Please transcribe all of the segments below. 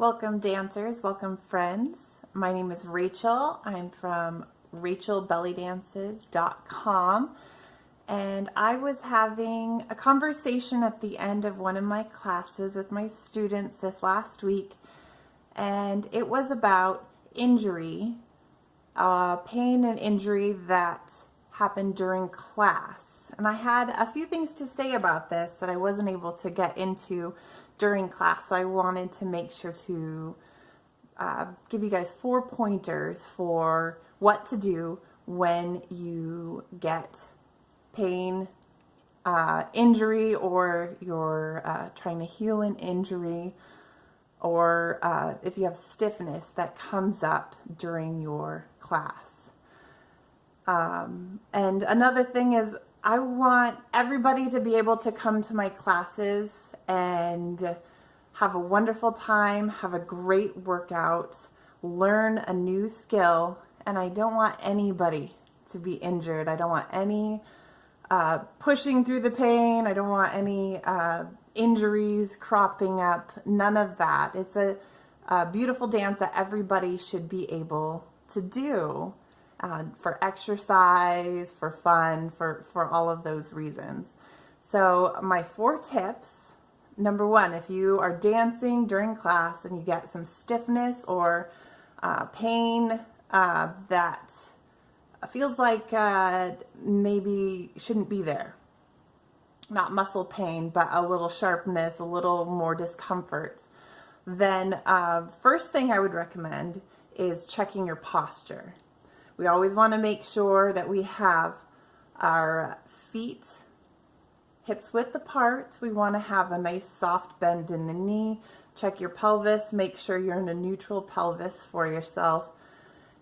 Welcome dancers, welcome friends. My name is Rachel. I'm from RachelBellyDances.com, and I was having a conversation at the end of one of my classes with my students this last week, and it was about injury, pain and injury that happened during class. And I had a few things to say about this that I wasn't able to get into during class, so I wanted to make sure to give you guys 4 pointers for what to do when you get pain, injury, or you're trying to heal an injury, or if you have stiffness that comes up during your class. And another thing is, I want everybody to be able to come to my classes and have a wonderful time, have a great workout, learn a new skill, and I don't want anybody to be injured. I don't want any pushing through the pain. I don't want any injuries cropping up, none of that. It's a beautiful dance that everybody should be able to do. For exercise, for fun, for all of those reasons. So my 4 tips. Number 1, if you are dancing during class and you get some stiffness or pain that feels like maybe shouldn't be there. Not muscle pain, but a little sharpness, a little more discomfort. Then first thing I would recommend is checking your posture. We always want to make sure that we have our feet hips width apart. We want to have a nice soft bend in the knee. Check your pelvis. Make sure you're in a neutral pelvis for yourself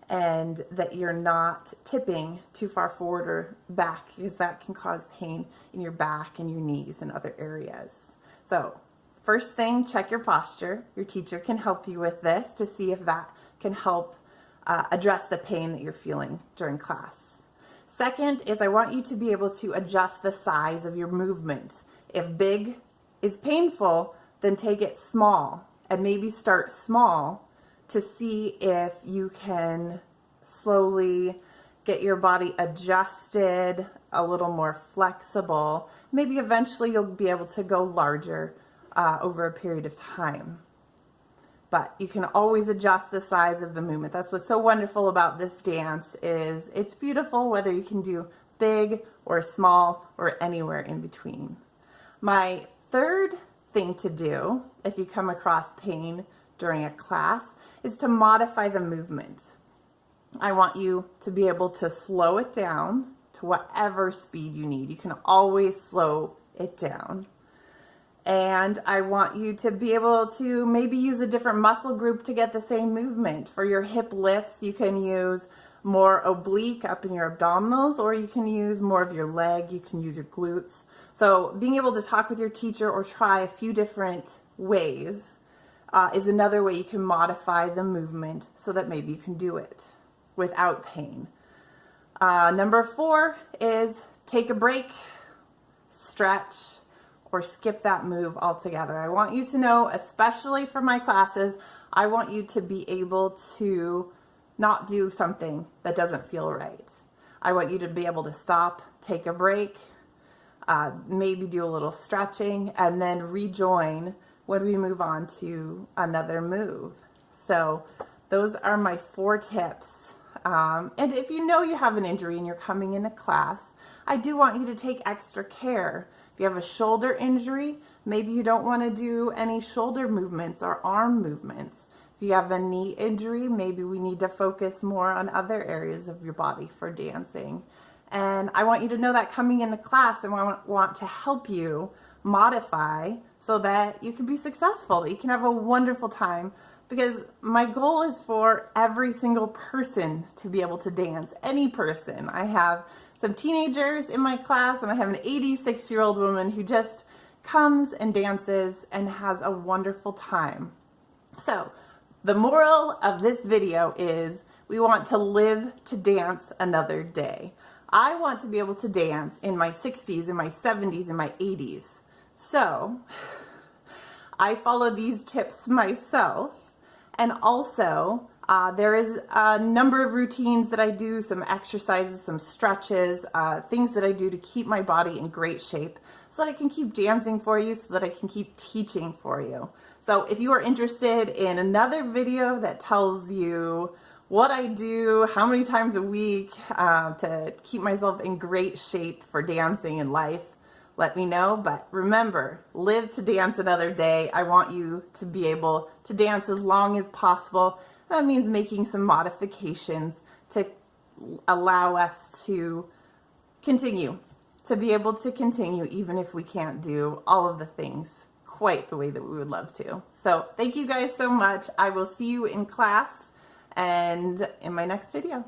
and that you're not tipping too far forward or back, because that can cause pain in your back and your knees and other areas. So first thing, check your posture. Your teacher can help you with this to see if that can help address the pain that you're feeling during class. Second is, I want you to be able to adjust the size of your movement. If big is painful, then take it small, and maybe start small to see if you can slowly get your body adjusted, a little more flexible. Maybe eventually you'll be able to go larger over a period of time. But you can always adjust the size of the movement. That's what's so wonderful about this dance, is it's beautiful whether you can do big or small or anywhere in between. My third thing to do if you come across pain during a class is to modify the movement. I want you to be able to slow it down to whatever speed you need. You can always slow it down. And I want you to be able to maybe use a different muscle group to get the same movement. For your hip lifts, you can use more oblique up in your abdominals, or you can use more of your leg. You can use your glutes. So being able to talk with your teacher or try a few different ways is another way you can modify the movement so that maybe you can do it without pain. Number 4 is take a break, stretch, or skip that move altogether. I want you to know, especially for my classes, I want you to be able to not do something that doesn't feel right. I want you to be able to stop, take a break, maybe do a little stretching, and then rejoin when we move on to another move. So those are my 4 tips. And if you know you have an injury and you're coming into class, I do want you to take extra care. If you have a shoulder injury, maybe you don't want to do any shoulder movements or arm movements. If you have a knee injury, maybe we need to focus more on other areas of your body for dancing. And I want you to know that coming into class, and I want to help you modify so that you can be successful, that you can have a wonderful time. Because my goal is for every single person to be able to dance, any person. I have some teenagers in my class, and I have an 86-year-old woman who just comes and dances and has a wonderful time. So the moral of this video is, we want to live to dance another day. I want to be able to dance in my 60s, in my 70s, in my 80s. So I follow these tips myself, And also, there is a number of routines that I do, some exercises, some stretches, things that I do to keep my body in great shape so that I can keep dancing for you, so that I can keep teaching for you. So if you are interested in another video that tells you what I do, how many times a week to keep myself in great shape for dancing in life, let me know. But remember, live to dance another day. I want you to be able to dance as long as possible. That means making some modifications to allow us to continue, to be able to continue even if we can't do all of the things quite the way that we would love to. So thank you guys so much. I will see you in class and in my next video.